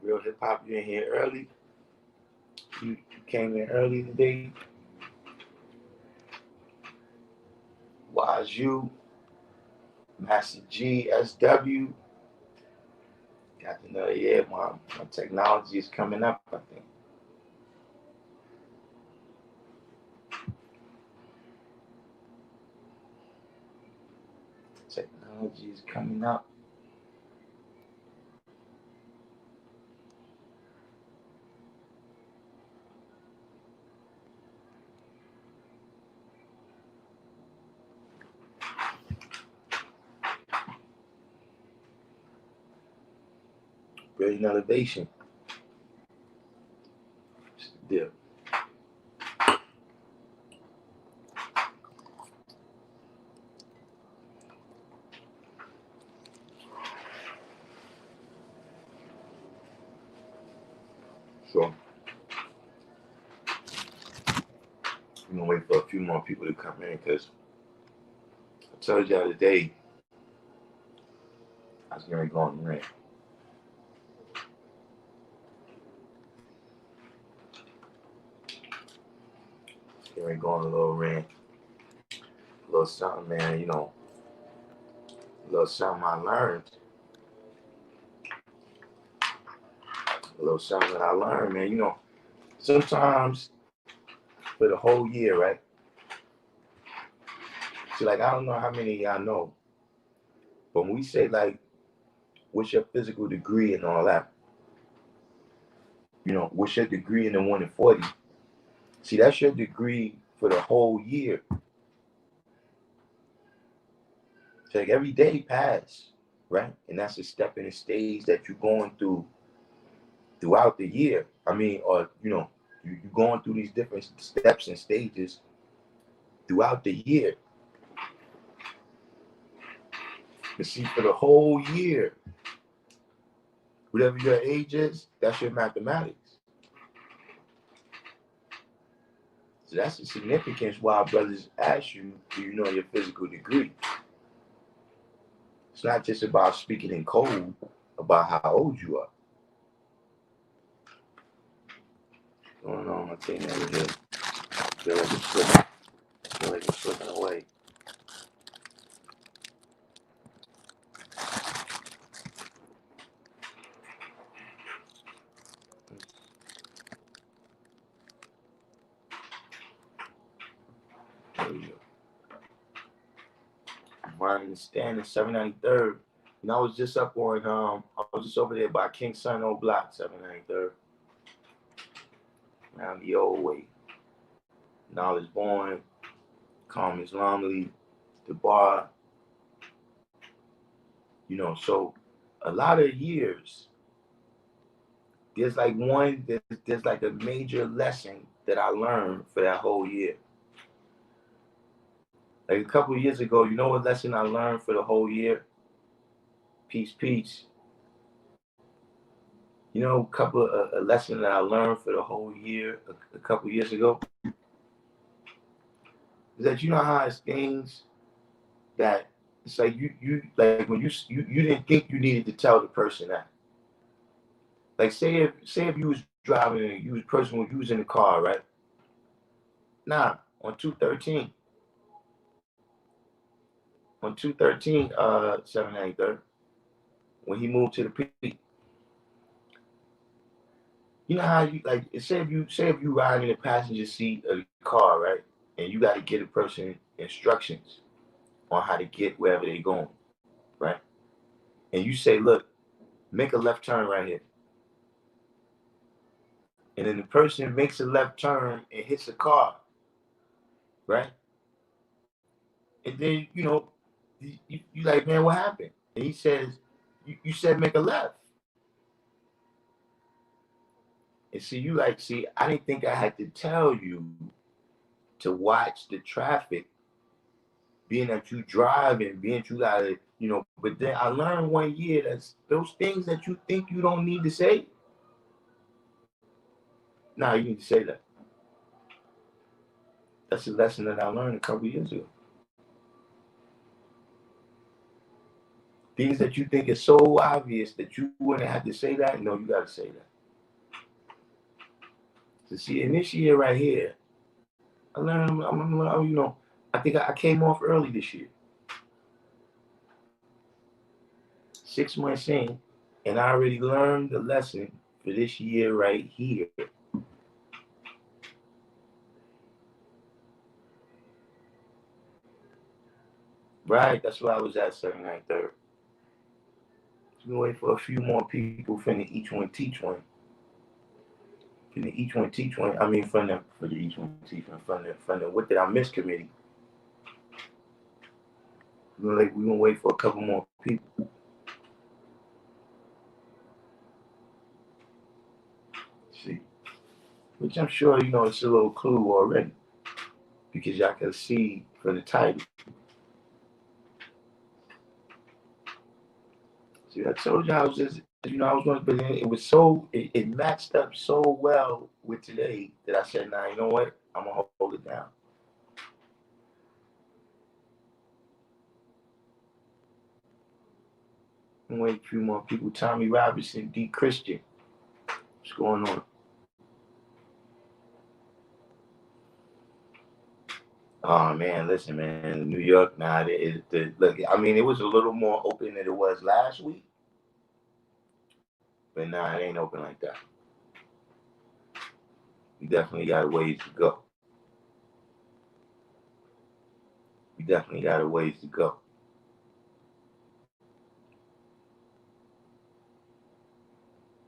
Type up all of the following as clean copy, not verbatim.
Real hip hop. You in here early. You came in early today. YU, Master G, SW. Got to know, yeah, my technology is coming up, I think. Technology is coming up. Brilliant elevation. It's the deal. So, I'm gonna wait for a few more people to come in because I told y'all today I was gonna go on the rant. Gonna go on a little rant, a little something, man. You know, a little something I learned, a little something that I learned, man. You know, sometimes for the whole year, right? See, like I don't know how many of y'all know, but when we say like, what's your physical degree and all that, you know, what's your degree in the 1 in 40? See, that's your degree for the whole year. So like every day pass, right? And that's a step in the stage that you're going through throughout the year. I mean, or you know, you're going through these different steps and stages throughout the year. But see, for the whole year, whatever your age is, that's your mathematics. So that's the significance why brothers ask you, do you know your physical degree? It's not just about speaking in code about how old you are. What's going on? I think that again. Feel like it's slipping. Feel like it's slipping away. There we go. Right in the stand at 793rd. And I was just up on I was just over there by King Sun old block, 793rd. Around the old way. Knowledge born, Calm Islamly, the bar. You know, so a lot of years, there's like there's like a major lesson that I learned for that whole year. Like a couple of years ago, you know what lesson I learned for the whole year? Peace, peace. You know, a lesson that I learned for the whole year a couple of years ago is that you know how it's things that it's like you like when you didn't think you needed to tell the person that. Like say if you was driving and you was in the car, right? Nah, on 213. On 213, 793rd, when he moved to the peak. You know how you like say if you ride in the passenger seat of the car, right? And you gotta give a person instructions on how to get wherever they're going, right? And you say, look, make a left turn right here. And then the person makes a left turn and hits a car, right? And then, you know, you like, man, what happened? And he says, you said make a left. And see, you like, see, I didn't think I had to tell you to watch the traffic, being that you drive and being you gotta, you know, but then I learned 1 year that's those things that you think you don't need to say. Nah, you need to say that. That's a lesson that I learned a couple years ago. Things that you think is so obvious that you wouldn't have to say that. No, you got to say that. So see, in this year right here, I learned. I think I came off early this year. 6 months in, and I already learned the lesson for this year right here. Right, that's where I was at 79 3rd. So we wait for a few more people finna each one teach one. Finna each one teach one. I mean for the each one teach one from the What Did I Miss committee. We gonna wait for a couple more people. See. Which I'm sure it's a little clue already. Because y'all can see from the title. See, I told you I was just, I was going to, but it was it matched up so well with today that I said, nah, you know what? I'm going to hold it down. I'm waiting for a few more people. Tommy Robinson, D. Christian. What's going on? Oh, man, listen, man. New York, look, I mean, it was a little more open than it was last week. But nah, it ain't open like that. We definitely got a ways to go. We definitely got a ways to go.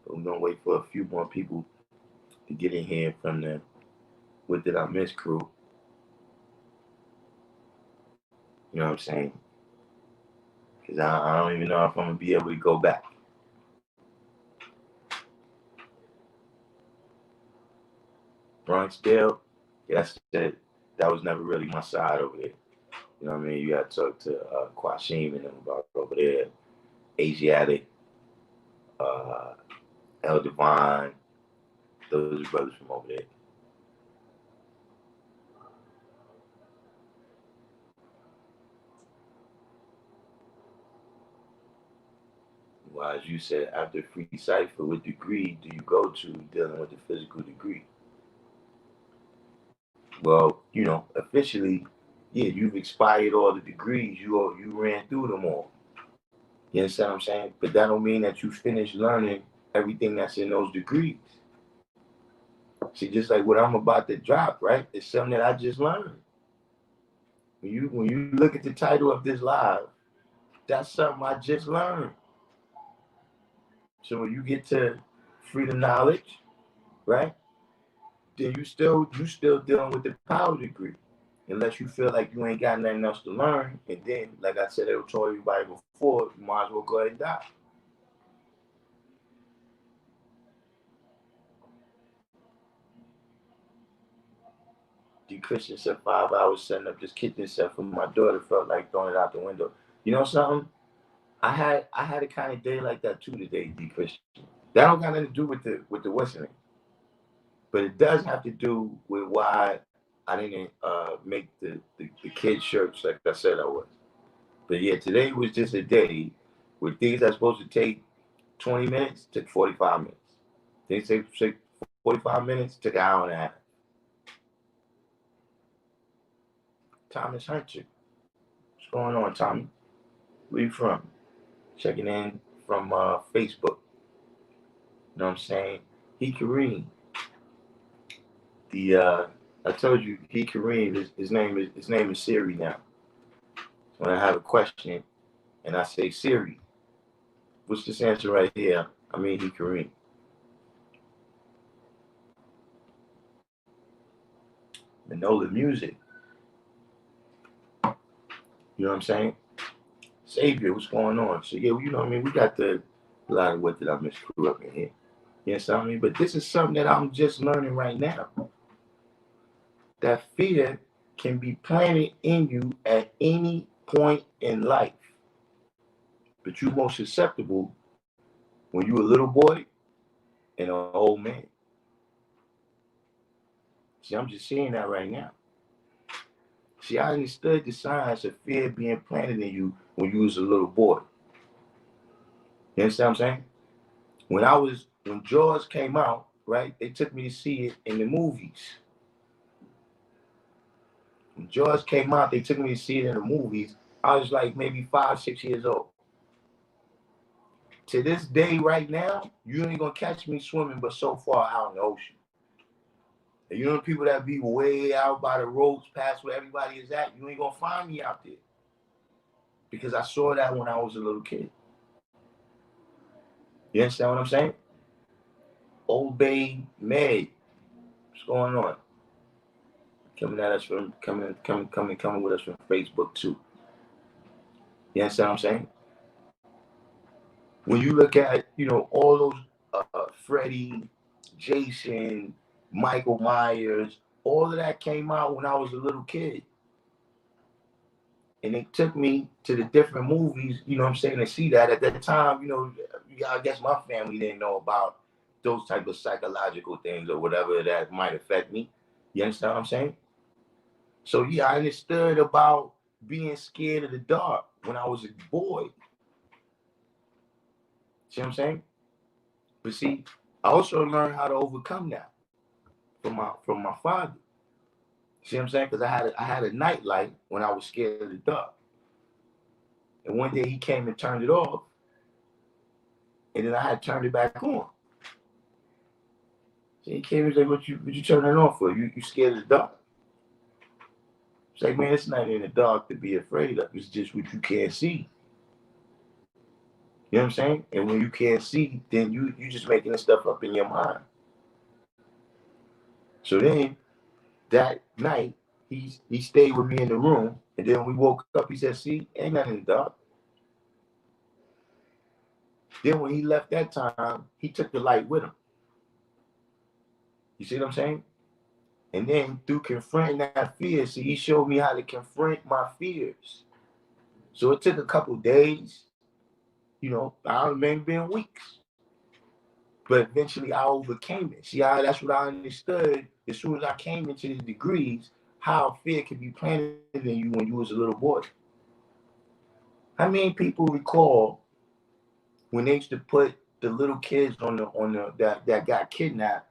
But we're going to wait for a few more people to get in here from the What Did I Miss crew. You know what I'm saying? Because I don't even know if I'm going to be able to go back. Bronxdale, yes, that was never really my side over there. You know what I mean? You got to talk to Quashim and them about over there. Asiatic, uh, El Devine, those are brothers from over there. Well, as you said, after free cipher, what degree do you go to dealing with the physical degree? Well, officially, yeah, you've expired all the degrees. You ran through them all. You understand what I'm saying? But that don't mean that you finished learning everything that's in those degrees. See, just like what I'm about to drop, right? It's something that I just learned. When you look at the title of this live, that's something I just learned. So when you get to freedom knowledge, right? Then you still dealing with the power degree. Unless you feel like you ain't got nothing else to learn, and then, like I said, I told everybody before, you might as well go ahead and die. D. Christian said 5 hours setting up this kitchen set for my daughter felt like throwing it out the window. You know something? I had a kind of day like that too today, D. Christian. That don't got nothing to do with the whistling, but it does have to do with why I didn't make the kids shirts like I said I was. But yeah, today was just a day where things that's supposed to take 20 minutes took 45 minutes. Things take 45 minutes took an hour and a half. Thomas Hunter, what's going on, Tommy? Where you from? Checking in from Facebook. You know what I'm saying? He Kareem. I told you he Kareem. His name is Siri now. So when I have a question and I say Siri, what's this answer right here? I mean he Kareem. Manola Music. You know what I'm saying? Savior, what's going on? So yeah, you know what I mean? We got a lot of What Did I Miss crew up in here. Yes, I mean, but this is something that I'm just learning right now. That fear can be planted in you at any point in life. But you're most susceptible when you're a little boy and an old man. See, I'm just seeing that right now. See, I understood the signs of fear being planted in you when you was a little boy. You understand what I'm saying? When Jaws came out, right, they took me to see it in the movies. When Jaws came out, they took me to see it in the movies. I was like maybe 5, 6 years old. To this day, right now, you ain't gonna catch me swimming but so far out in the ocean. And you know the people that be way out by the ropes past where everybody is at, you ain't gonna find me out there. Because I saw that when I was a little kid. You understand what I'm saying? Old Bay Meg, what's going on? Coming with us from Facebook too. You understand what I'm saying? When you look at, all those Freddy, Jason, Michael Myers, all of that came out when I was a little kid. And they took me to the different movies, you know what I'm saying, to see that. At that time, I guess my family didn't know about those type of psychological things or whatever that might affect me. You understand what I'm saying? So yeah, I understood about being scared of the dark when I was a boy. See what I'm saying? But see, I also learned how to overcome that from my father. See what I'm saying? Because I had a nightlight when I was scared of the dark. And one day he came and turned it off, and then I had turned it back on. So he came and said, "What you turning it off for? You scared of the dark?" It's like, man, it's not in the dark to be afraid of. It's just what you can't see. You know what I'm saying? And when you can't see, then you just making this stuff up in your mind. So then that night, he stayed with me in the room, and then when we woke up, he said, "See, ain't nothing in the dark." Then when he left that time, he took the light with him. You see what I'm saying? And then through confronting that fear, see, he showed me how to confront my fears. So it took a couple days, I remember being weeks. But eventually I overcame it. See, that's what I understood as soon as I came into the degrees, how fear can be planted in you when you was a little boy. How many people recall when they used to put the little kids on the that got kidnapped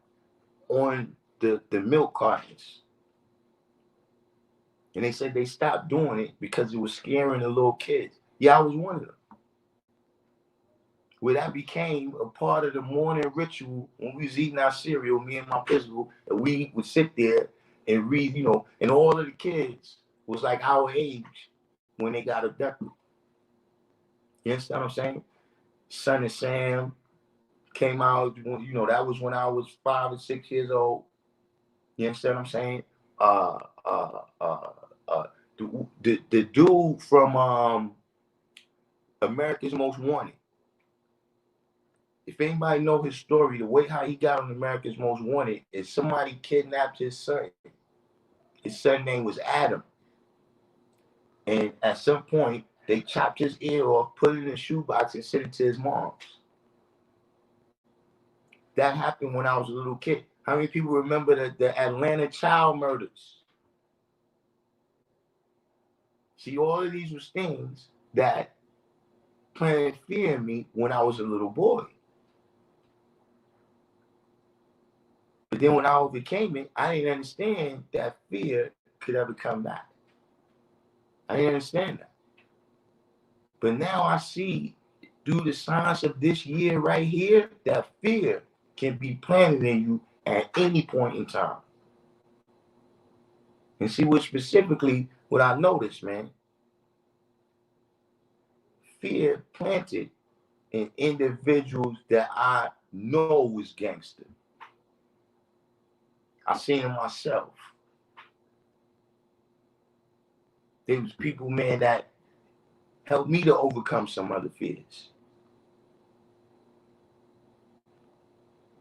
on the milk cartons? And they said they stopped doing it because it was scaring the little kids. Yeah, I was one of them. Where that became a part of the morning ritual when we was eating our cereal, me and my principal, and we would sit there and read, and all of the kids was like our age when they got abducted. You understand what I'm saying? Son and Sam came out, that was when I was 5 or 6 years old. You understand what I'm saying? Uh, uh, uh, uh, the dude from America's Most Wanted. If anybody know his story, the way how he got on America's Most Wanted is somebody kidnapped his son. His son's name was Adam. And at some point, they chopped his ear off, put it in a shoebox, and sent it to his mom's. That happened when I was a little kid. How many people remember the Atlanta child murders? See, all of these was things that planted fear in me when I was a little boy. But then when I overcame it, I didn't understand that fear could ever come back. I didn't understand that. But now I see through the science of this year right here that fear can be planted in you at any point in time. And see what specifically what I noticed, man. Fear planted in individuals that I know was gangster. I seen it myself. There was people, man, that helped me to overcome some other fears.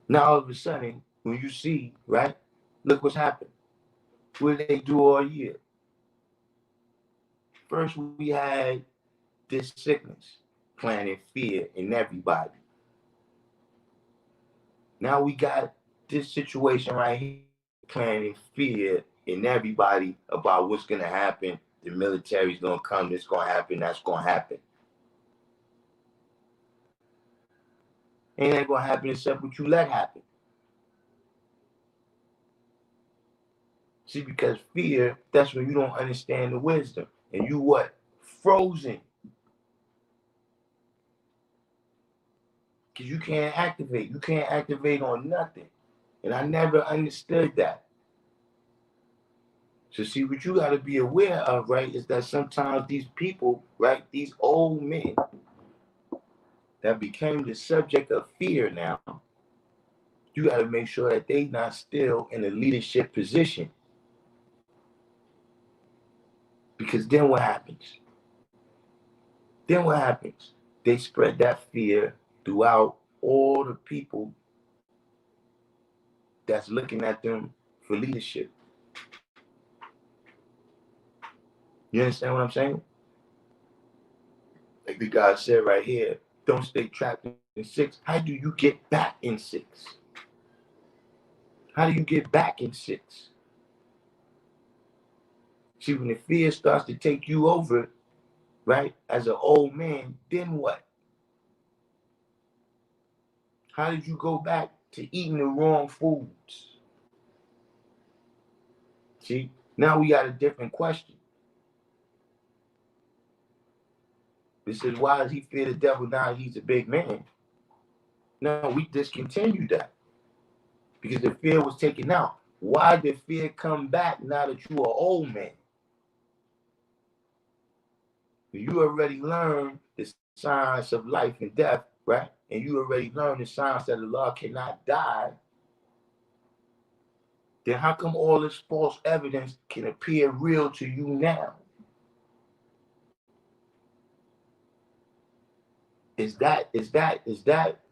Now all of a sudden, when you see, right, look what's happened. What did they do all year? First, we had this sickness planting fear in everybody. Now we got this situation right here planting fear in everybody about what's going to happen. The military's going to come, this going to happen, that's going to happen. Ain't gonna happen except what you let happen. See, because fear, that's when you don't understand the wisdom. And you what? Frozen. Because you can't activate. You can't activate on nothing. And I never understood that. So see, what you got to be aware of, right, is that sometimes these people, right, these old men that became the subject of fear now, you got to make sure that they not still in a leadership position. Because then what happens? Then what happens? They spread that fear throughout all the people that's looking at them for leadership. You understand what I'm saying? Like the guy said right here, don't stay trapped in 6. How do you get back in 6? How do you get back in 6? See, when the fear starts to take you over, right, as an old man, then what? How did you go back to eating the wrong foods? See, now we got a different question. This is why does he fear the devil now he's a big man? No, we discontinued that because the fear was taken out. Why did fear come back now that you are old man? You already learned the science of life and death, right? And you already learned the science that Allah cannot die. Then how come all this false evidence can appear real to you now? Is that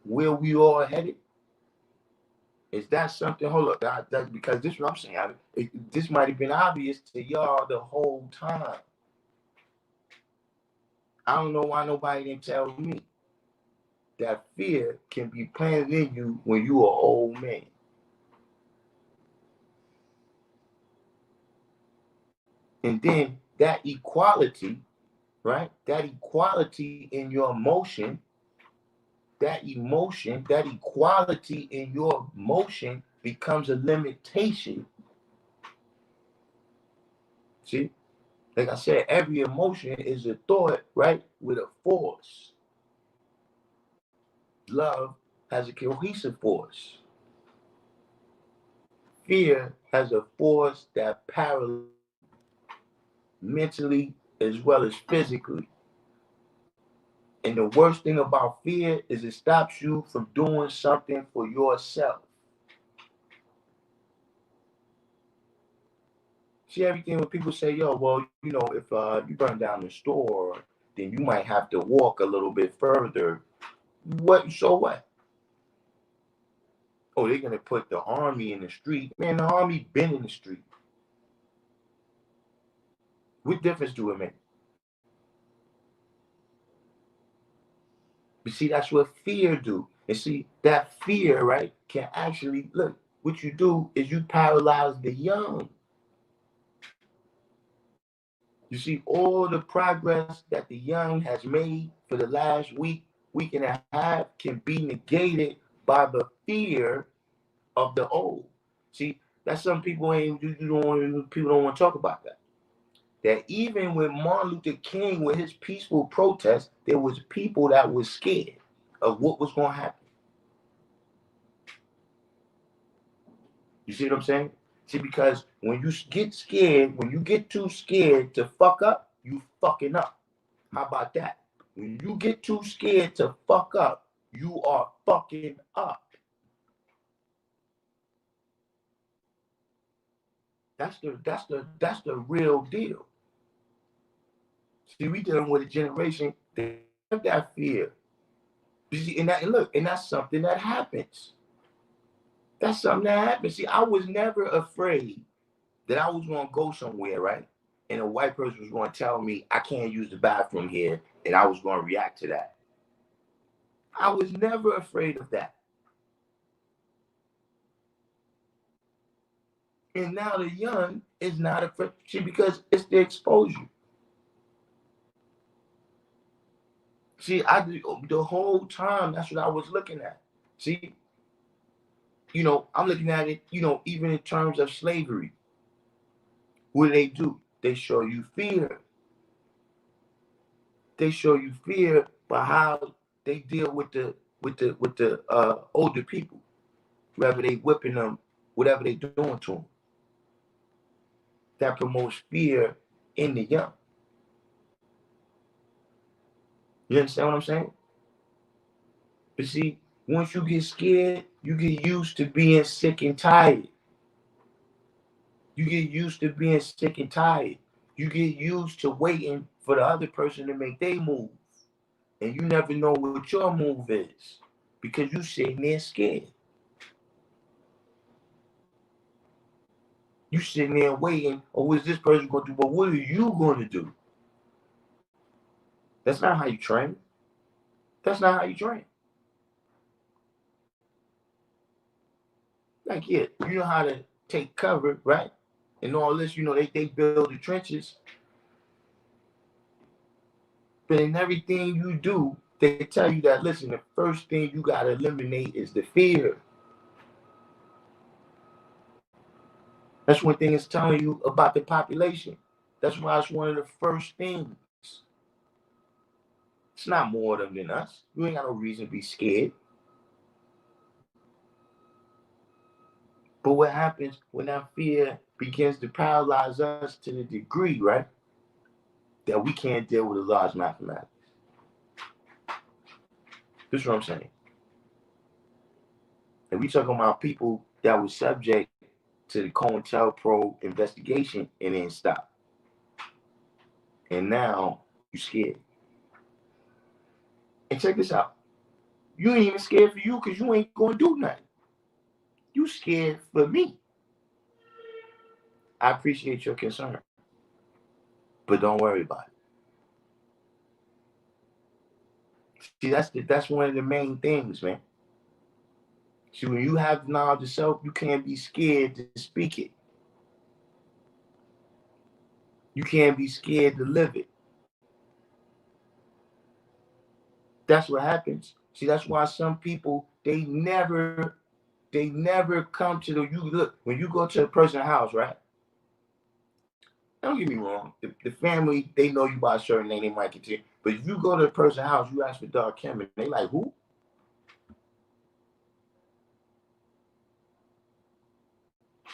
where we all headed? Is that something? Hold up, that because this is what I'm saying. This might have been obvious to y'all the whole time. I don't know why nobody didn't tell me that fear can be planted in you when you are an old man. And then that equality, right? That equality in your emotion, that equality in your motion becomes a limitation. See? Like I said, every emotion is a thought, right? With a force. Love has a cohesive force. Fear has a force that paralyzes mentally as well as physically. And the worst thing about fear is it stops you from doing something for yourself. See, everything when people say, yo, well, you know, if you burn down the store, then you might have to walk a little bit further. What? So what? Oh, they're going to put the army in the street. Man, the army been in the street. What difference do it make? You see, that's what fear do. And see, that fear, right, can actually, look, what you do is you paralyze the young. You see, all the progress that the young has made for the last week and a half can be negated by the fear of the old. See, that's some people people don't want to talk about that. That even with Martin Luther King, with his peaceful protest, there was people that was scared of what was going to happen. You see what I'm saying? See, because when you get scared, when you get too scared to fuck up, you fucking up. How about that? When you get too scared to fuck up, you are fucking up. That's the real deal. See, we dealing with a generation that have that fear. You see, and look, and that's something that happens. That's something that happens. See, I was never afraid that I was gonna go somewhere, right? And a white person was gonna tell me I can't use the bathroom here, and I was gonna react to that. I was never afraid of that. And now the young is not afraid. See, because it's the exposure. See, the whole time, that's what I was looking at. See, I'm looking at it, even in terms of slavery. What do? They show you fear. They show you fear by how they deal with the older people, whether they whipping them, whatever they doing to them. That promotes fear in the young. You understand what I'm saying? But see, once you get scared, you get used to being sick and tired. You get used to being sick and tired. You get used to waiting for the other person to make their move. And you never know what your move is because you sitting there scared. You sitting there waiting, oh, what's this person going to do? But what are you going to do? That's not how you train. That's not how you train. Like, yeah, you know how to take cover, right? And all this, they build the trenches. But in everything you do, they tell you that, listen, the first thing you got to eliminate is the fear. That's one thing it's telling you about the population. That's why it's one of the first things. It's not more of them than us. You ain't got no reason to be scared. But what happens when that fear begins to paralyze us to the degree, right, that we can't deal with a large mathematics? This is what I'm saying. And we talking about people that were subject to the COINTELPRO investigation and then stop. And now you scared. And check this out. You ain't even scared for you because you ain't going to do nothing. You scared for me. I appreciate your concern. But don't worry about it. See, that's one of the main things, man. See, when you have knowledge of self, you can't be scared to speak it. You can't be scared to live it. That's what happens. See, that's why some people, they never come to you look, when you go to a person's house, right? Don't get me wrong. The family, they know you by a certain name, they might continue. But if you go to a person's house, you ask for Darkim, and they like, who?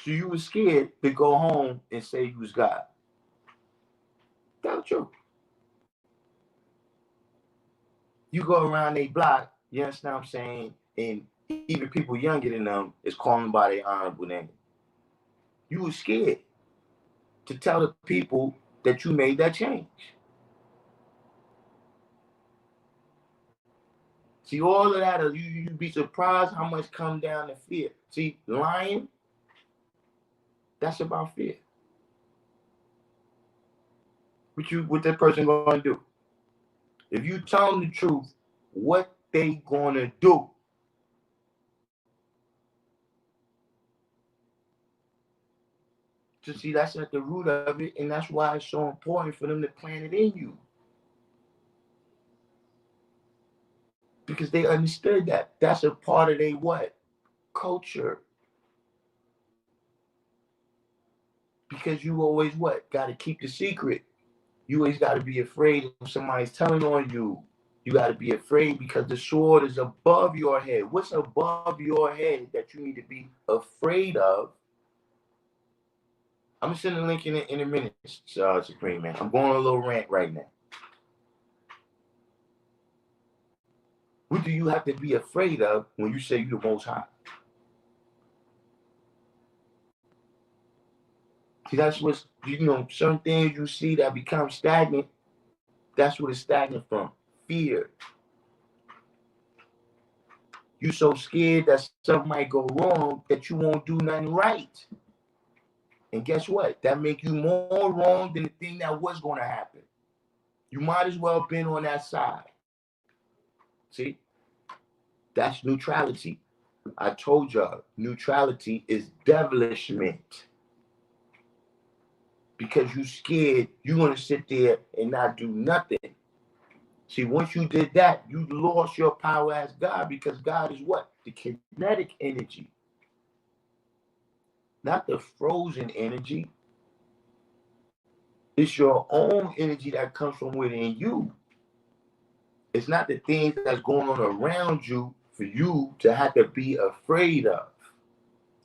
So you was scared to go home and say you was God. That's the truth. You go around a block, you understand what I'm saying? And even people younger than them is calling by their honorable name. You was scared to tell the people that you made that change. See, all of that, you'd be surprised how much come down to fear. See, lying, that's about fear. What that person going to do? If you tell them the truth, what they going to do? So see, that's at the root of it, and that's why it's so important for them to plant it in you. Because they understood that. That's a part of their what? Culture. Because you always what? Got to keep the secret. You always got to be afraid if somebody's telling on you. You got to be afraid because the sword is above your head. What's above your head that you need to be afraid of? I'm going to send a link in a minute, Supreme, man. I'm going on a little rant right now. What do you have to be afraid of when you say you're the Most High? See, that's what's, certain things you see that become stagnant, that's what it's stagnant from. Fear. You so scared that something might go wrong that you won't do nothing right. And guess what? That make you more wrong than the thing that was going to happen. You might as well have been on that side. See? That's neutrality. I told y'all, neutrality is devilishment. Because you scared, you're going to sit there and not do nothing. See, once you did that, you lost your power as God because God is what? the kinetic energy, not the frozen energy. It's your own energy that comes from within you. It's not the things that's going on around you for you to have to be afraid of.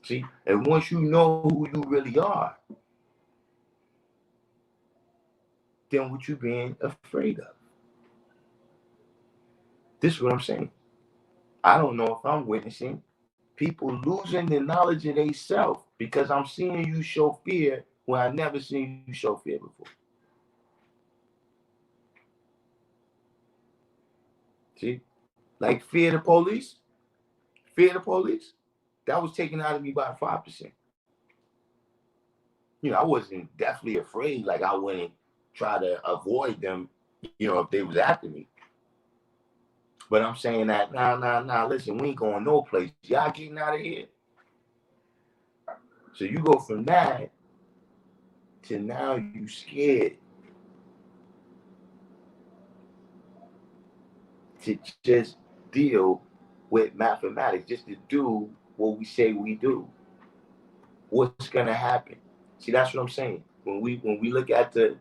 See? And once you know who you really are, then what you being afraid of? This is what I'm saying. I don't know if I'm witnessing people losing the knowledge of themselves because I'm seeing you show fear when I never seen you show fear before. See? Like fear the police. Fear the police. That was taken out of me by 5%. I wasn't definitely afraid. Like I wouldn't try to avoid them, if they was after me. But I'm saying that, nah, listen, we ain't going no place. Y'all getting out of here. So you go from that to now you scared to just deal with mathematics, just to do what we say we do. What's gonna happen? See, that's what I'm saying. When we look at the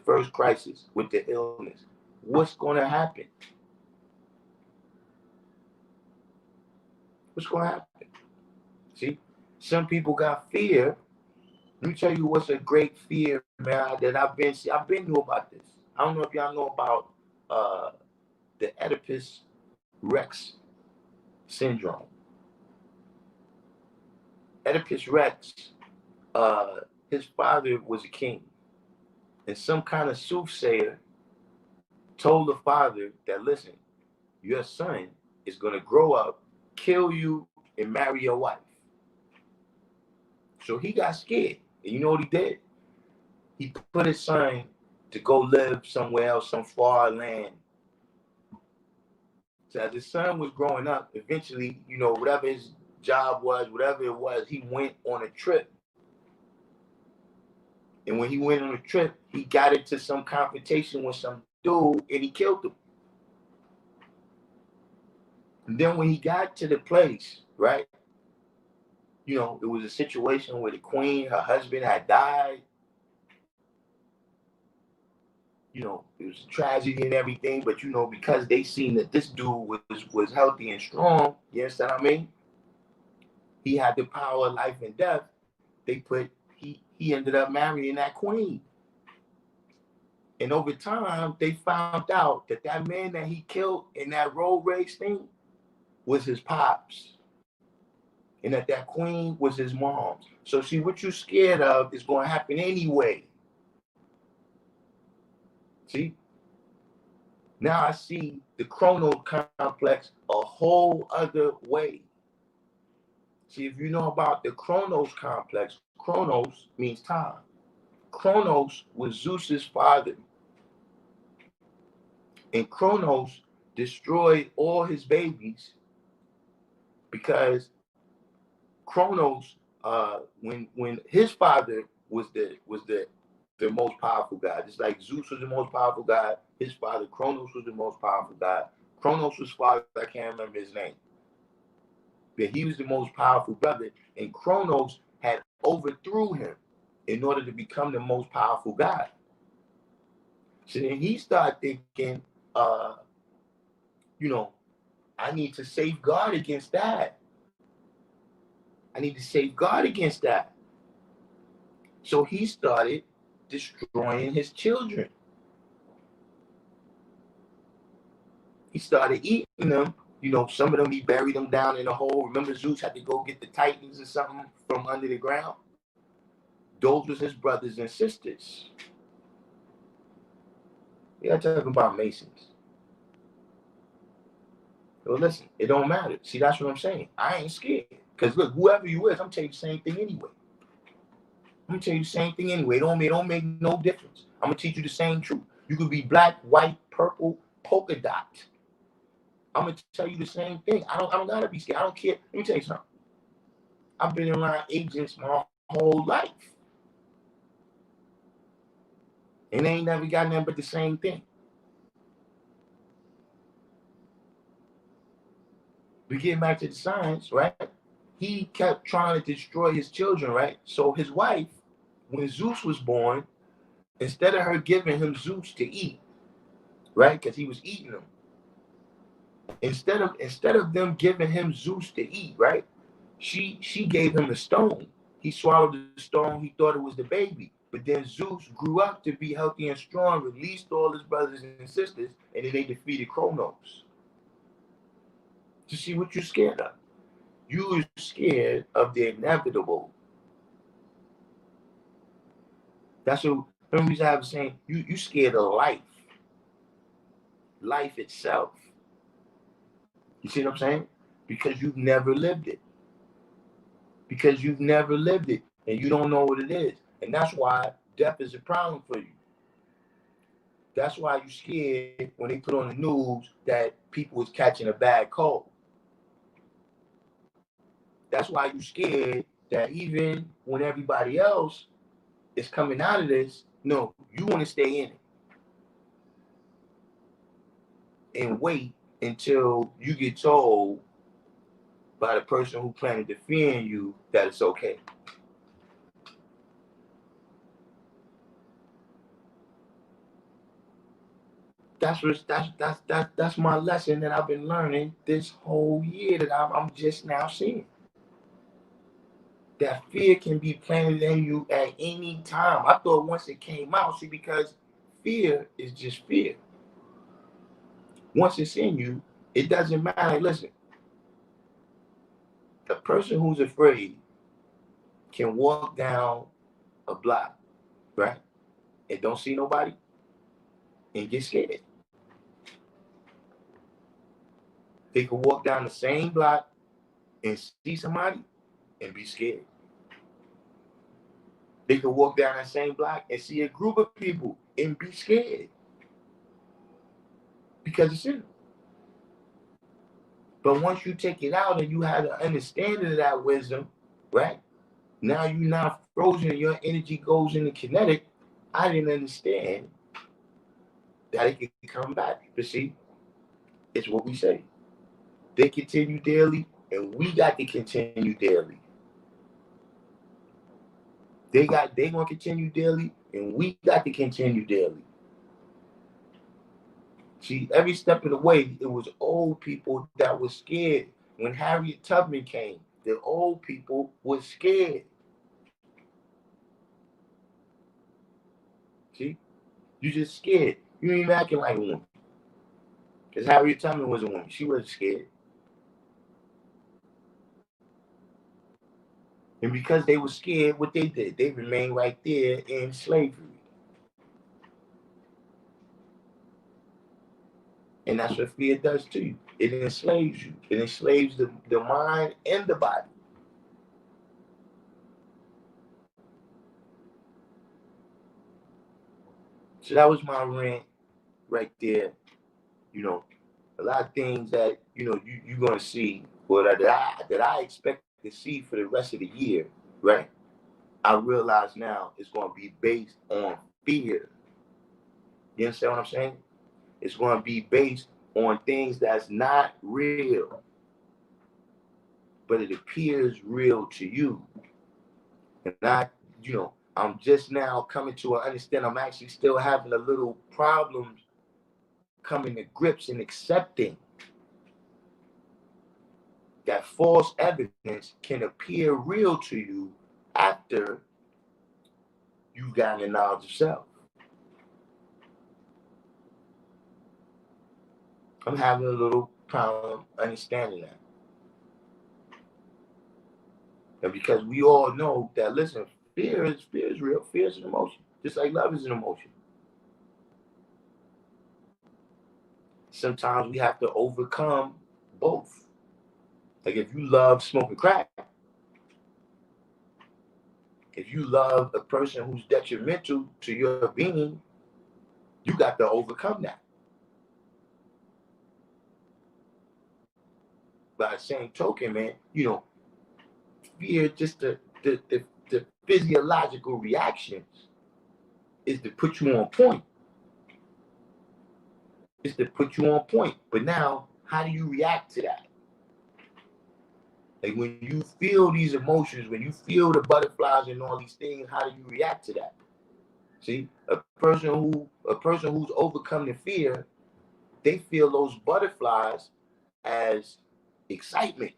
first crisis with the illness, what's gonna happen? What's gonna happen? See, some people got fear. Let me tell you what's a great fear, man, that I've been knew about this. I don't know if y'all know about the Oedipus Rex syndrome. Oedipus Rex, his father was a king, and some kind of soothsayer told the father that, listen, your son is gonna grow up, kill you, and marry your wife. So he got scared, and you know what he did? He put his son to go live somewhere else, some far land. So as his son was growing up, eventually, whatever his job was, whatever it was, he went on a trip. And when he went on a trip, he got into some confrontation with some dude and he killed him. And then when he got to the place, right, it was a situation where the queen, her husband had died. It was a tragedy and everything, but because they seen that this dude was healthy and strong, you understand what I mean? He had the power of life and death. He ended up marrying that queen. And over time, they found out that that man that he killed in that road race thing was his pops. And that queen was his mom's. So see, what you're scared of is going to happen anyway. See? Now I see the chrono complex a whole other way. See, if you know about the Chronos complex, Chronos means time. Chronos was Zeus's father. And Chronos destroyed all his babies because Chronos, when his father was the most powerful God, just like Zeus was the most powerful God, his father Chronos was the most powerful God. Chronos was father, I can't remember his name, but he was the most powerful brother, and Chronos had overthrew him in order to become the most powerful God. So then he started thinking, I need to safeguard against that. I need to safeguard against that. So he started destroying his children. He started eating them. Some of them he buried them down in a hole. Remember Zeus had to go get the titans or something from under the ground? Those was his brothers and sisters. We are talking about Masons. So listen, it don't matter. See, that's what I'm saying. I ain't scared. Because look, whoever you is, I'm telling you the same thing anyway. I'm gonna tell you the same thing anyway. It don't make no difference. I'm gonna teach you the same truth. You could be black, white, purple, polka dot. I'm gonna tell you the same thing. I don't gotta be scared. I don't care. Let me tell you something. I've been around agents my whole life. And they ain't never got nothing but the same thing. We get back to the science, right? He kept trying to destroy his children, right? So his wife, when Zeus was born, instead of her giving him Zeus to eat, right? Because he was eating them. Instead of them giving him Zeus to eat, right? She gave him a stone. He swallowed the stone. He thought it was the baby. But then Zeus grew up to be healthy and strong, released all his brothers and sisters, and then they defeated Kronos. To see what you're scared of. You're scared of the inevitable. That's what remember I was saying. You scared of life. Life itself. You see what I'm saying? Because you've never lived it. Because you've never lived it and you don't know what it is. And that's why death is a problem for you. That's why you're scared when they put on the news that people was catching a bad cold. That's why you're scared that even when everybody else is coming out of this, no, you want to stay in it and wait until you get told by the person who planned to defend you that it's okay. That's my lesson that I've been learning this whole year that I'm just now seeing. That fear can be planted in you at any time. I thought once it came out, see, because fear is just fear. Once it's in you, it doesn't matter. Listen, the person who's afraid can walk down a block, right, and don't see nobody and get scared. They can walk down the same block and see somebody and be scared. They can walk down that same block and see a group of people and be scared because it's in them. But once you take it out and you have an understanding of that wisdom, right? Now you're not frozen and your energy goes into kinetic. I didn't understand that it could come back. But see, it's what we say. They continue daily, and we got to continue daily. They gonna continue daily, and we got to continue daily. See, every step of the way, it was old people that were scared. When Harriet Tubman came, the old people were scared. See, you just scared. You ain't even acting like a woman. Because Harriet Tubman was a woman. She wasn't scared. And because they were scared, what they did, they remained right there in slavery. And that's what fear does to you. It enslaves you. It enslaves the mind and the body. So that was my rant right there. You know, a lot of things that, you're going to see, or that I expect to see for the rest of the year, right? I realize now it's going to be based on fear. You understand what I'm saying? It's going to be based on things that's not real, but it appears real to you. And I'm just now coming to an understanding. I'm actually still having a little problems coming to grips and accepting that false evidence can appear real to you after you've gotten the knowledge of self. I'm having a little problem understanding that. And because we all know that, listen, fear is real. Fear is an emotion, just like love is an emotion. Sometimes we have to overcome both. Like if you love smoking crack, if you love a person who's detrimental to your being, you got to overcome that. By the same token, man, fear, just the physiological reactions is to put you on point. It's to put you on point. But now, how do you react to that? Like when you feel these emotions, when you feel the butterflies and all these things, how do you react to that? See, a person who's overcome the fear, they feel those butterflies as excitement.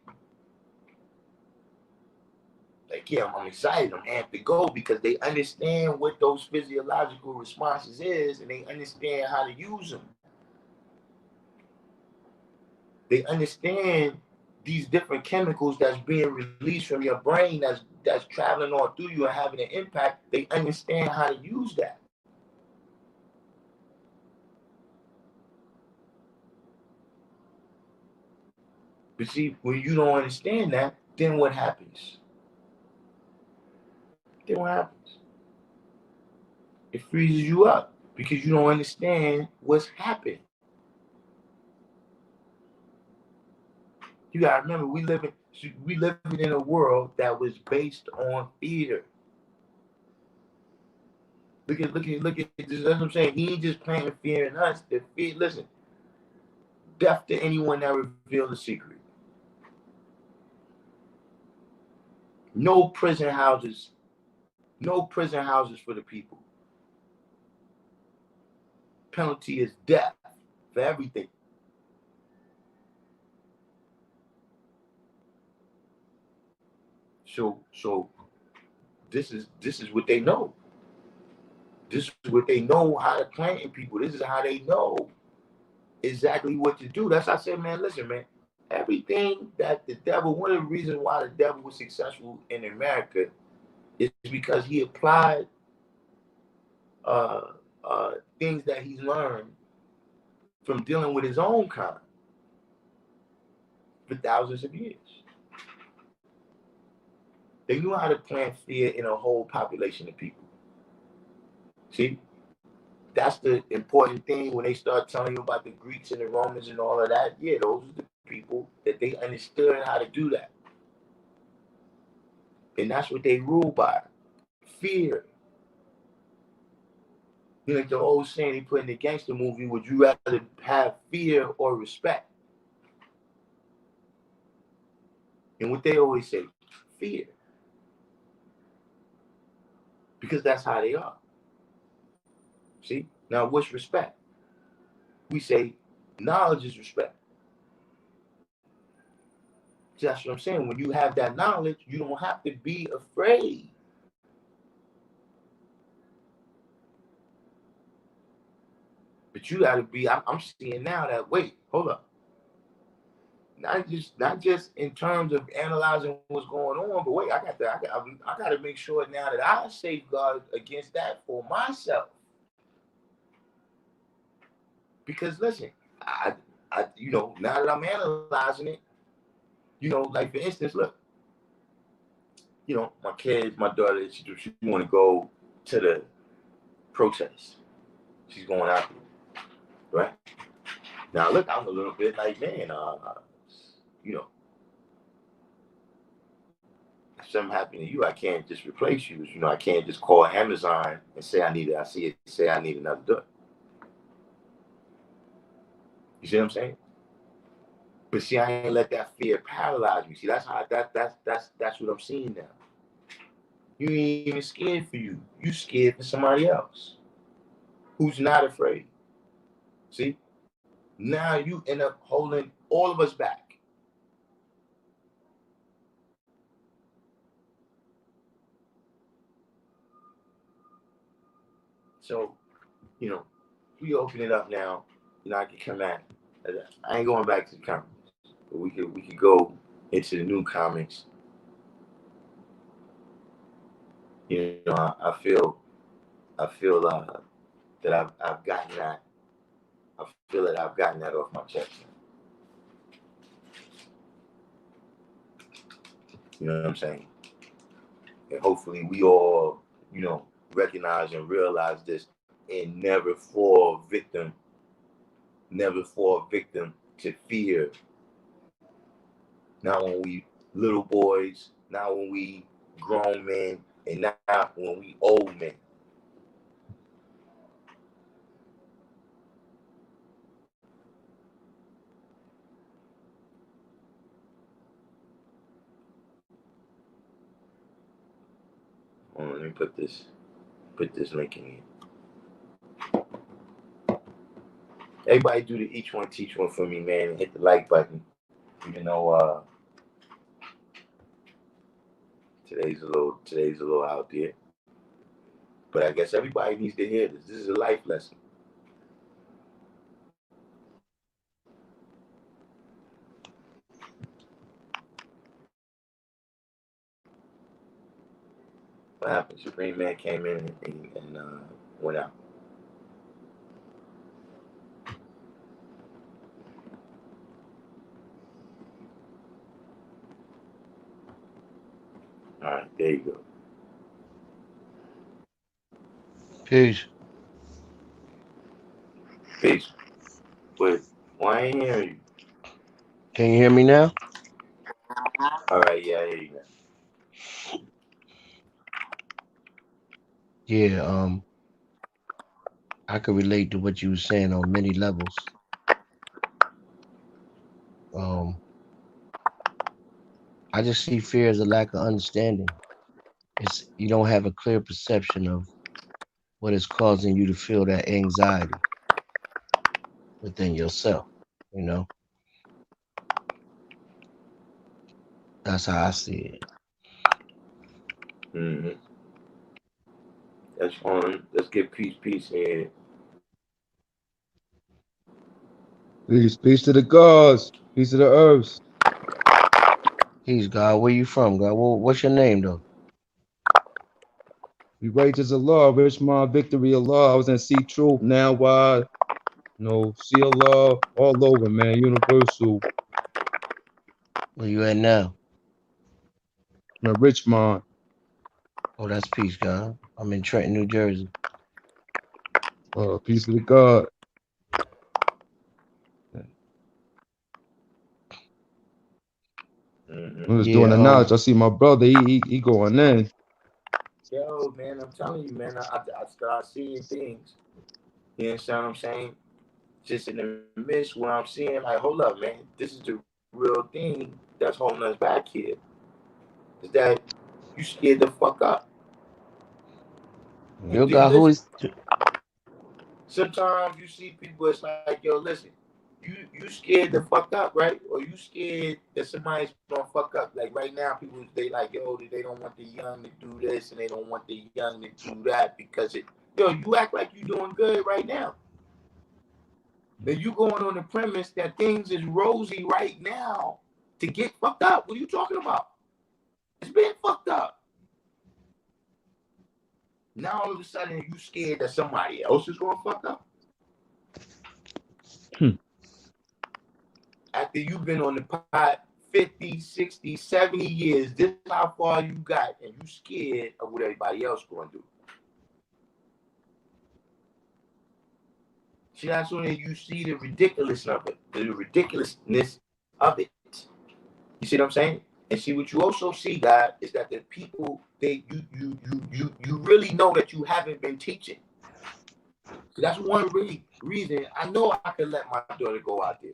Like, yeah, I'm excited, I'm amped to go because they understand what those physiological responses is, and they understand how to use them. They understand these different chemicals that's being released from your brain that's traveling all through you and having an impact. They understand how to use that. But see, when you don't understand that, then what happens? Then what happens? It freezes you up because you don't understand what's happened. You gotta remember, we living in a world that was based on fear. Look at this. That's what I'm saying. He ain't just planting fear in us. The fear, listen, death to anyone that reveals the secret. No prison houses, no prison houses for the people. Penalty is death for everything. So this is what they know. This is what they know how to plant in people. This is how they know exactly what to do. That's why I said, man, listen, man, everything that the devil, one of the reasons why the devil was successful in America is because he applied uh, things that he's learned from dealing with his own kind for thousands of years. They knew how to plant fear in a whole population of people. See, that's the important thing when they start telling you about the Greeks and the Romans and all of that. Yeah, those are the people that they understood how to do that. And that's what they rule by. Fear. You know, like the old saying he put in the gangster movie, would you rather have fear or respect? And what they always say, fear. Because that's how they are. See? Now, what's respect? We say knowledge is respect. So that's what I'm saying. When you have that knowledge, you don't have to be afraid. But you got to be. I'm seeing now that wait, hold up. Not just in terms of analyzing what's going on, but wait, I got to make sure now that I safeguard against that for myself. Because listen, now that I'm analyzing it, like for instance, look, my kids, my daughter, she want to go to the protest. She's going out there, right? Now, look, I'm a little bit like, man, you know, if something happened to you, I can't just replace you. I can't just call Amazon and say I need it. I see it, say I need another door. You see what I'm saying? But see, I ain't let that fear paralyze me. See, that's what I'm seeing now. You ain't even scared for you. You scared for somebody else who's not afraid. See? Now you end up holding all of us back. So, we open it up now. I can come at. I ain't going back to the comments, but we could go into the new comments. I feel that I've gotten that. I feel that I've gotten that off my chest. You know what I'm saying? And hopefully we all, recognize and realize this and never fall victim to fear. Not when we little boys, not when we grown men, and not when we old men. put this link in here. Everybody do the each one teach one for me, man, and hit the like button. You know, today's a little out there. But I guess everybody needs to hear this. This is a life lesson. What happened? Supreme Man came in and went out. All right, there you go. Peace. Peace. But why I ain't hearing you? Can you hear me now? All right, yeah, I hear you now. Yeah, I could relate to what you were saying on many levels. Um, I just see fear as a lack of understanding. It's you don't have a clear perception of what is causing you to feel that anxiety within yourself. You know, that's how I see it. Mm-hmm. That's fine. Let's get peace here. Peace to the gods, peace to the earths. Peace, God. Where you from, God? What's your name, though? We righteous Allah, rich my victory Allah. I was in See Truth, now why? See Allah all over, man, universal. Where you at now? I'm a rich man. Oh, that's peace, God. I'm in Trenton, New Jersey. Peace to the God. Mm-hmm. I was doing Yeah. the knowledge. I see my brother, he going in. Yo, man, I'm telling you, man, I start seeing things. You understand what I'm saying? Just in the midst where I'm seeing, like, hold up, man, this is the real thing that's holding us back here. Is that you scared the fuck up. Mm. Yo, You God, who listen. is? Sometimes you see people, it's like, yo, listen, you scared the fuck up, right? Or you scared that somebody's gonna fuck up. Like right now, people they like, yo, they don't want the young to do this and they don't want the young to do that because you act like you doing good right now. Then you going on the premise that things is rosy right now to get fucked up. What are you talking about? It's been fucked up. Now all of a sudden you scared that somebody else is gonna fuck up. Hmm. After you've been on the pot 50, 60, 70 years, this is how far you got, and you scared of what everybody else going to do. See, that's when you see the ridiculousness of it, the ridiculousness of it. You see what I'm saying? And see what you also see, God, is that the people you really know that you haven't been teaching. So that's one reason I know I can let my daughter go out there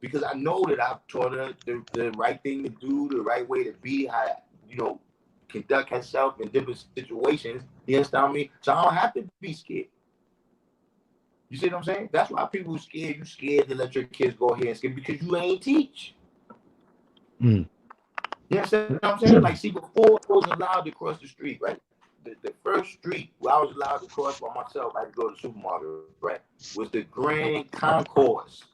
because I know that I've taught her the right thing to do, the right way to be, how you know conduct herself in different situations. You understand me? So I don't have to be scared. You see what I'm saying? That's why people are scared. You scared to let your kids go ahead and skip because you ain't teach. Mm. You understand what I'm saying? Like, see, before I was allowed to cross the street, right? The first street where I was allowed to cross by myself, I had to go to the supermarket, right? Was the Grand Concourse.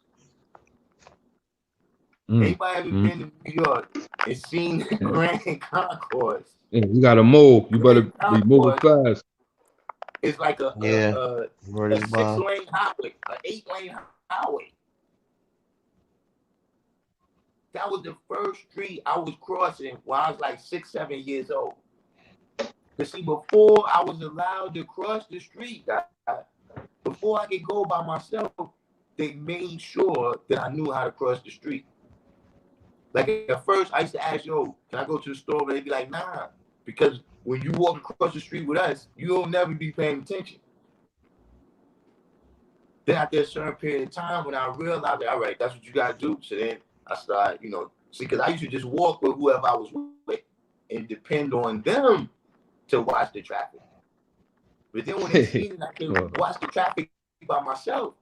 Mm. Anybody ever Mm. been to New York and seen the Yeah. Grand Concourse? Yeah, you gotta move. You better Grand be moving Concourse fast. is like Yeah. Word a is bond. 6-lane highway, an 8-lane highway. That was the first street I was crossing when I was like 6, 7 years old. But see, before I was allowed to cross the street, before I could go by myself, they made sure that I knew how to cross the street. Like at first, I used to ask, yo, can I go to the store? But they'd be like, nah. Because when you walk across the street with us, you'll never be paying attention. Then after a certain period of time, when I realized, all right, that's what you got to do. So then I started, see, because I used to just walk with whoever I was with and depend on them to watch the traffic. But then when they seen that I could watch the traffic by myself,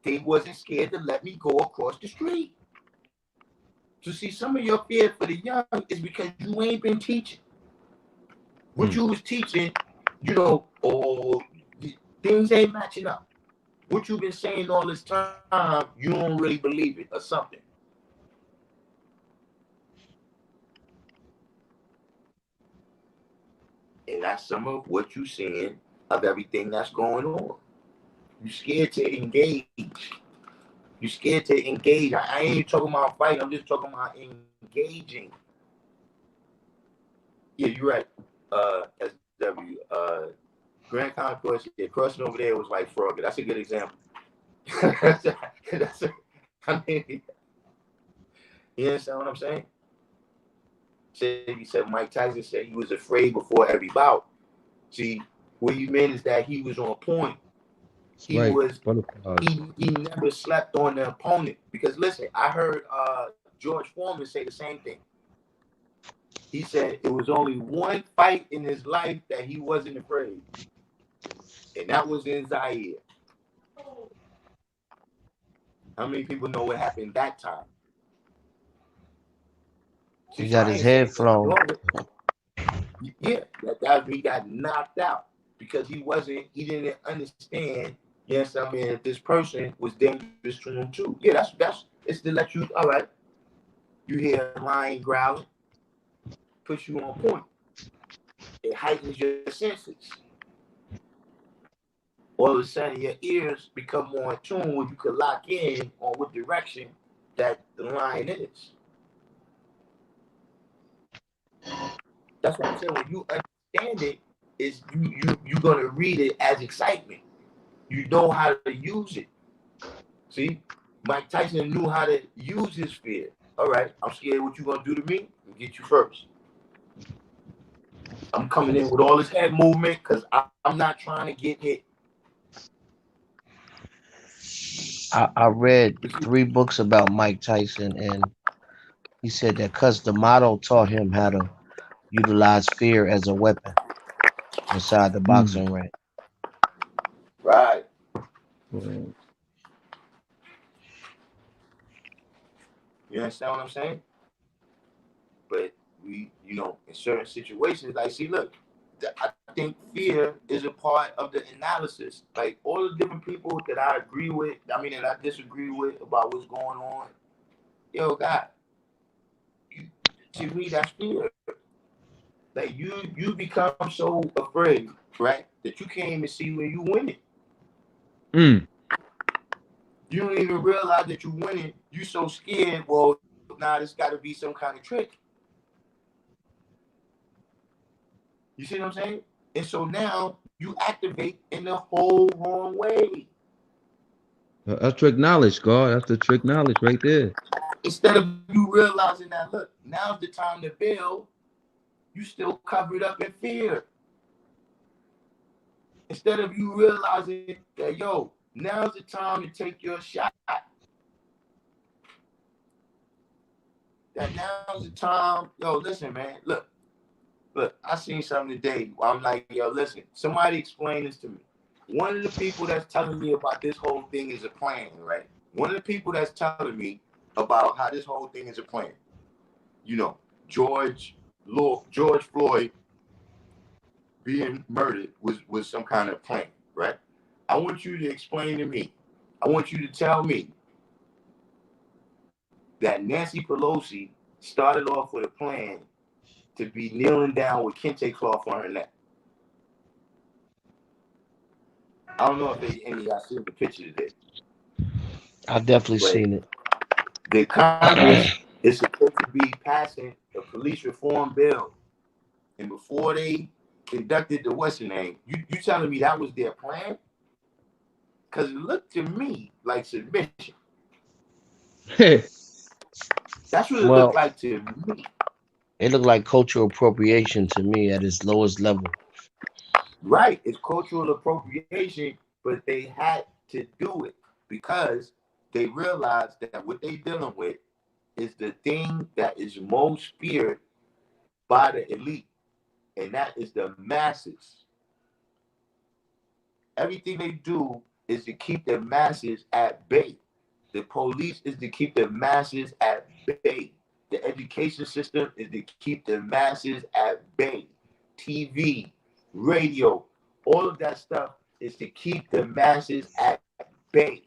they wasn't scared to let me go across the street. So see, some of your fear for the young is because you ain't been teaching. What you was teaching, you know, or things ain't matching up. What you've been saying all this time, you don't really believe it or something. And that's some of what you're seeing of everything that's going on. You're scared to engage. You're scared to engage. I ain't talking about fighting. I'm just talking about engaging. Yeah, you're right. SW. Grand Concourse, yeah, crossing over there was like Frogger. That's a good example. I mean, you understand what I'm saying? He said Mike Tyson said he was afraid before every bout. See, what you meant is that he was on point. He never slept on the opponent. Because listen, I heard George Foreman say the same thing. He said it was only one fight in his life that he wasn't afraid. And that was in Zaire. How many people know what happened that time? He got his head flown. Yeah, that he got knocked out because he didn't understand. Yes, I mean this person was dangerous to him too. Yeah, that's it's to let you. All right, you hear a lion growling, puts you on point. It heightens your senses. All of a sudden, your ears become more in tune where you can lock in on what direction that the lion is. That's what I'm saying. When you understand it, is you're gonna read it as excitement. You know how to use it. See, Mike Tyson knew how to use his fear. All right, I'm scared what you gonna do to me. I'll get you first. I'm coming in with all this head movement because I'm not trying to get hit. I read 3 books about Mike Tyson, and he said that because the motto taught him how to utilize fear as a weapon inside the boxing ring. Right. You understand what I'm saying? But in certain situations, like, see, look, I think fear is a part of the analysis. Like, all the different people that I agree with, that I disagree with about what's going on, yo, God, to me, that's fear. Like, you become so afraid, right, that you can't even see when you win it. You don't even realize that you're winning. You so scared. Well, now there's got to be some kind of trick. You see what I'm saying? And so now you activate in the whole wrong way. That's trick knowledge, God. That's the trick knowledge right there. Instead of you realizing that, look, now's the time to build, you still covered up in fear. Instead of you realizing that, yo, now's the time to take your shot. That now's the time. Yo, listen, man. Look, I seen something today where I'm like, yo, listen, somebody explain this to me. One of the people that's telling me about this whole thing is a plan, right? One of the people that's telling me about how this whole thing is a plan. You know, George Floyd being murdered was some kind of plan, right? I want you to explain to me. I want you to tell me that Nancy Pelosi started off with a plan to be kneeling down with kente cloth on her neck. I don't know if any of y'all seen the picture today. I've definitely seen it. The Congress is supposed to be passing a police reform bill. And before they conducted the what's the name, you telling me that was their plan? Because it looked to me like submission. That's what it looked like to me. It looked like cultural appropriation to me at its lowest level. Right. It's cultural appropriation, but they had to do it because they realized that what they're dealing with is the thing that is most feared by the elite. and that is the masses. Everything they do is to keep the masses at bay. The police is to keep the masses at bay. The education system is to keep the masses at bay. TV, radio, all of that stuff is to keep the masses at bay.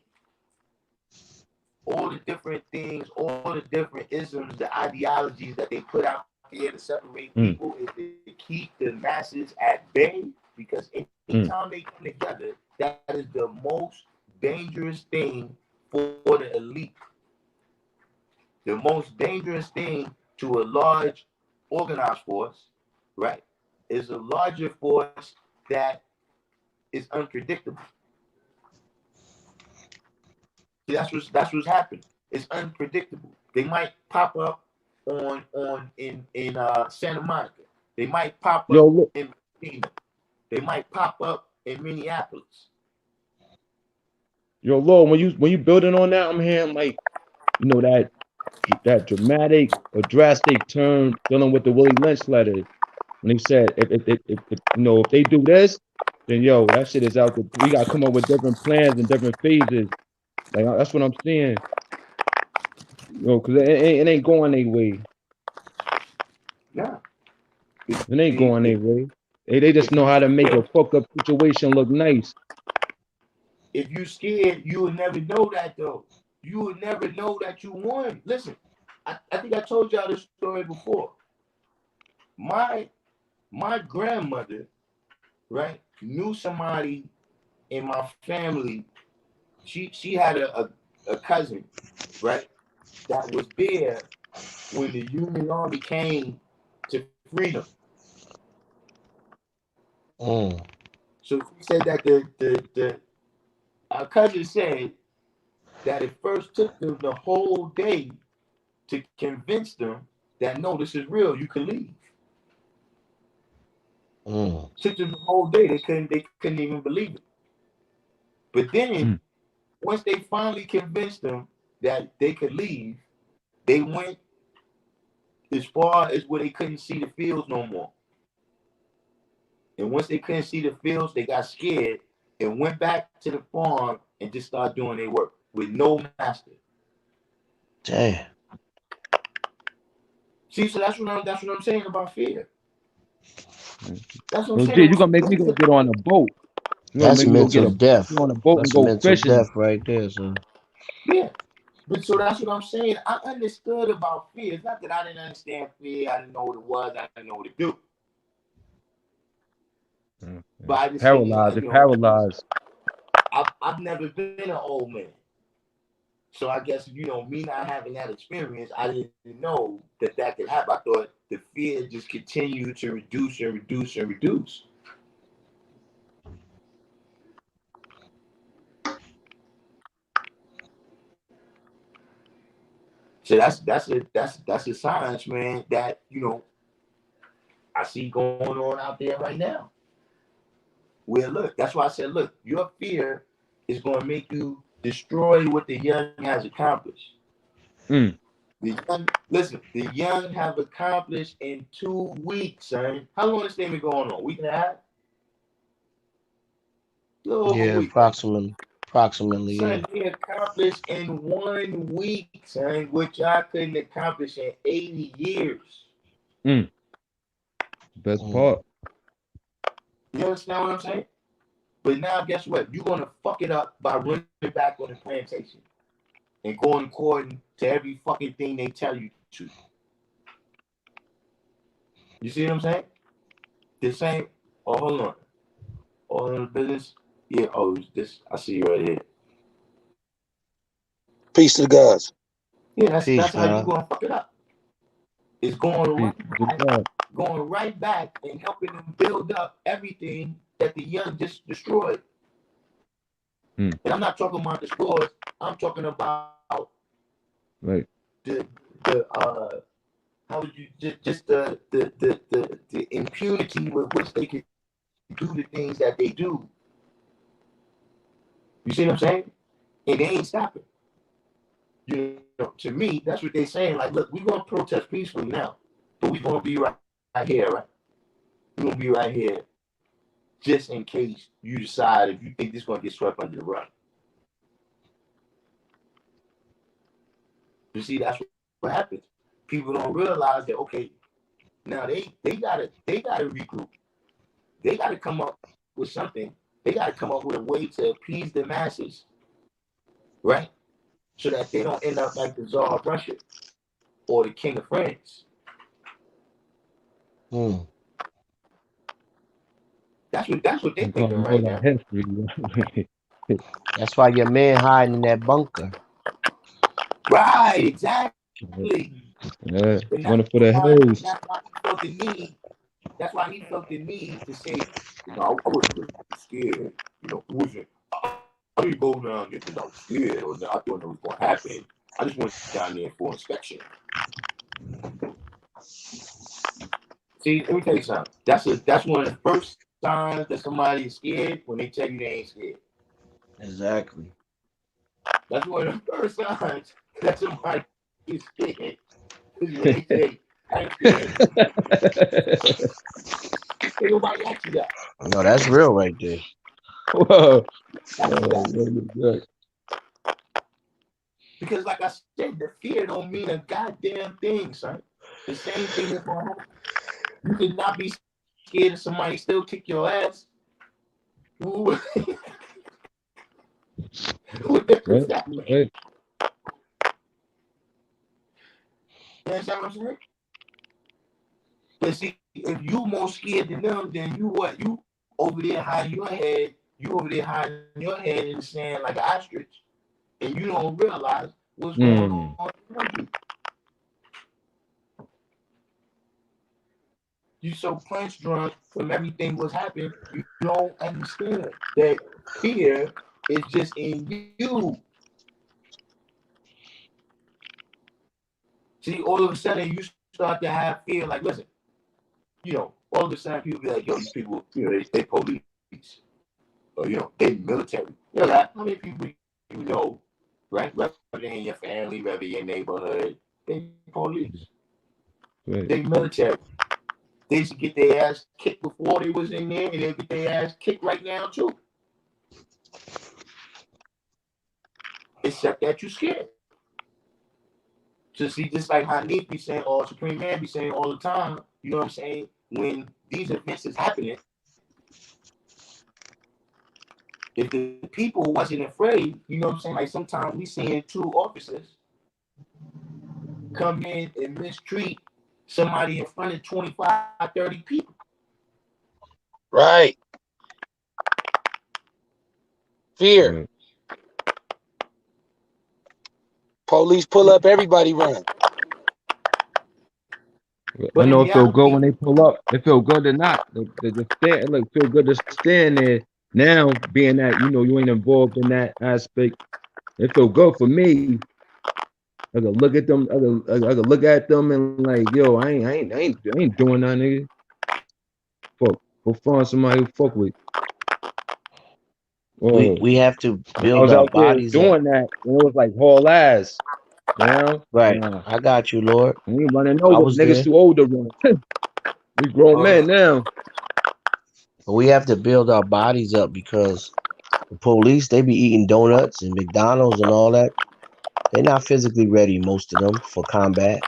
All the different things, all the different isms, the ideologies that they put out here to separate people is to keep the masses at bay, because anytime they come together, that is the most dangerous thing for the elite. The most dangerous thing to a large organized force, right, is a larger force that is unpredictable. That's what's happening. It's unpredictable. They might pop up in Santa Monica. They might pop up in Medina. They might pop up in Minneapolis. Yo, Lord, when you building on that, I'm hearing like, you know, that dramatic or drastic turn dealing with the Willie Lynch letter. When he said, if you know, if they do this, then yo, that shit is out. We gotta come up with different plans and different phases. Like that's what I'm saying. You know, because it ain't going their way. Yeah. It ain't going their way. They just know how to make a fucked up situation look nice. If you scared, you would never know that though. You would never know that you won. Listen, I think I told y'all this story before. My grandmother, right, knew somebody in my family. She had a cousin, right, that was there when the Union Army came to freedom. So she said that our cousin said that it first took them the whole day to convince them that no, this is real. You can leave. Took them the whole day. They couldn't even believe it. But then once they finally convinced them that they could leave, they went as far as where they couldn't see the fields no more. And once they couldn't see the fields, they got scared and went back to the farm and just started doing their work with no master. Damn. See, so that's what I'm saying about fear. That's what I'm Well, saying. G, you gonna make me go get on a boat. You gonna That's make me go get mental death. on a boat and That's go mental fishing. death right there, son. Yeah. But so that's what I'm saying. I understood about fear. It's not that I didn't understand fear. I didn't know what it was. I didn't know what to do. But I just Paralyzed. said, Paralyzed. I've never been an old man. So I guess, me not having that experience, I didn't know that could happen. I thought the fear just continued to reduce and reduce and reduce. So that's a science, man, that, I see going on out there right now. Where, look, that's why I said, look, your fear is going to make you destroy what the young has accomplished. The young have accomplished in 2 weeks, son. How long this thing been going on? Week and a half? Yeah, approximately. Son, Yeah. they accomplished in 1 week, son, which I couldn't accomplish in 80 years. Best part. You understand what I'm saying? But now, guess what? You're going to fuck it up by running back on the plantation and going according to every fucking thing they tell you to. You see what I'm saying? The same. Oh, hold on. All in the business. Yeah. Oh, this. I see you right here. Peace to the gods. Yeah, that's Peace, how you God. gonna fuck it up. It's going right back and helping them build up everything that the young just destroyed. And I'm not talking about the stores. I'm talking about right the how would you just the impunity with which they can do the things that they do. You see what I'm saying? And they ain't stopping. To me, that's what they're saying. Like, look, we're gonna protest peacefully now, but we're gonna be right here, right? We're gonna be right here just in case you decide if you think this is gonna get swept under the rug. You see, that's what happens. People don't realize that now they gotta regroup. They gotta come up with something. They gotta come up with a way to appease the masses, right? So that they don't end up like the Tsar of Russia or the King of France. Mm. That's what they're I'm calling thinking all right that now. history. That's why your man hiding in that bunker. Right, exactly. Yeah, And running for the hills. that's why he felt the need. That's why he felt the need to say, I wasn't really scared. It wasn't. I didn't go down there because I was scared or I thought it was going to happen. I just went down there for inspection. See, let me tell you something. That's one of the first signs that somebody is scared when they tell you they ain't scared. Exactly. That's one of the first signs that somebody is scared. When they say, I ain't scared. Ain't nobody ask you that. No, that's real right there. Whoa. That's a fact. Good. Because like I said, the fear don't mean a goddamn thing, son. The same thing is going to happen. You could not be scared of somebody still kick your ass. What difference that make? Right. You understand what I'm saying? But see, if you more scared than them, then you what? You over there hiding your head. You over there hiding your head in the sand like an ostrich, and you don't realize what's going on around you. You so punch drunk from everything what's happened, you don't understand that fear is just in you. See, all of a sudden you start to have fear. Like, listen, all of a sudden people be like, yo, these people, they police, or they military. Like, how many people you know, right? Whether in your family, whether in your neighborhood, they police, Right. they military. They used to get their ass kicked before they was in there, and they get their ass kicked right now too. Except that you scared. So see, just like how Nick be saying, or Supreme Man be saying all the time, you know what I'm saying? When these events is happening, if the people wasn't afraid, you know what I'm saying? Like sometimes we seeing two officers come in and mistreat somebody in front of 25, 30 people. Right. Fear. Right. Police pull up, everybody run. I But in know it feel good reality, when they pull up. It feel good to not. They just stand. Like feel good to stand there. Now, being that you ain't involved in that aspect, it feel good for me. I could look at them. I could look at them and like, yo, I ain't doing that, nigga. Fuck, go find somebody who fuck with. We Oh, we have to I build was our out there bodies up. doing that, and it was like haul ass. Right. Nah, I got you, Lord. we ain't running I over. was Niggas there. too old to run. We grown men now. But we have to build our bodies up because the police, they be eating donuts and McDonald's and all that. They're not physically ready, most of them, for combat.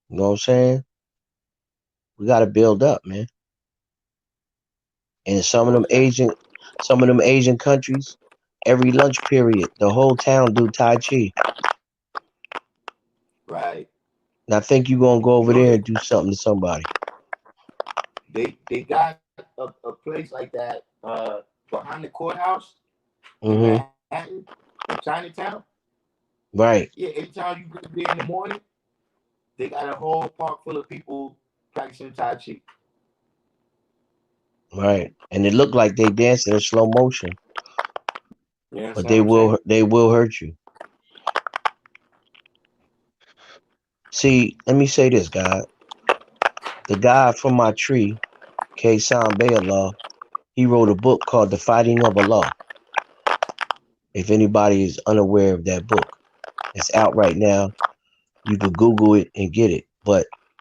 You know what I'm saying? We got to build up, man. And some of them Asian countries, every lunch period, the whole town do Tai Chi. right? And I think you're going to go over there They and do something to somebody. they got a place like that behind the courthouse in Mm-hmm. Manhattan, in Chinatown. Right. Yeah, anytime you go there in the morning, they got a whole park full of people practicing Tai Chi. Right. And it looked like they dancing in slow motion, You but understand what I'm saying? they will hurt you. See, let me say this, God. The guy from my tree, Darkim Be Allah, he wrote a book called The Fighting of Allah. If anybody is unaware of that book, it's out right now. You could Google it and get it. But